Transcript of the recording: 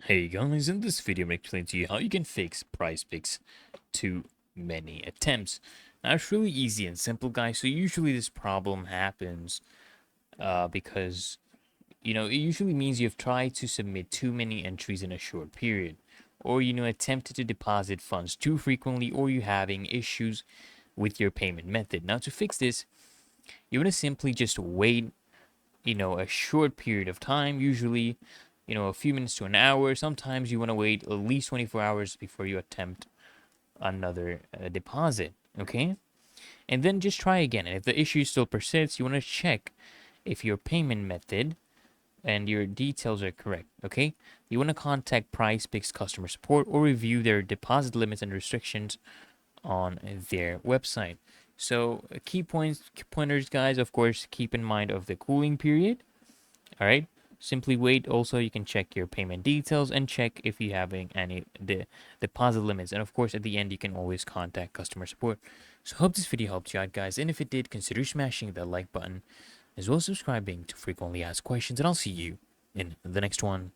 Hey guys, in this video I'm going to explain to you how you can fix Prizepicks too many attempts. Now it's really easy and simple, guys. So usually this problem happens because it usually means you've tried to submit too many entries in a short period, or attempted to deposit funds too frequently, or you're having issues with your payment method. Now to fix this, you want to simply just wait a short period of time, usually, a few minutes to an hour. Sometimes you want to wait at least 24 hours before you attempt another deposit, okay? And then just try again. And if the issue still persists, you want to check if your payment method and your details are correct, okay? You want to contact PrizePicks customer support or review their deposit limits and restrictions on their website. So pointers, guys, of course, keep in mind of the cooling period. All right. Simply wait. Also, you can check your payment details and check if you having any deposit limits. And of course, at the end, you can always contact customer support. So hope this video helped you out, guys. And if it did, consider smashing that like button as well as subscribing to frequently asked questions. And I'll see you in the next one.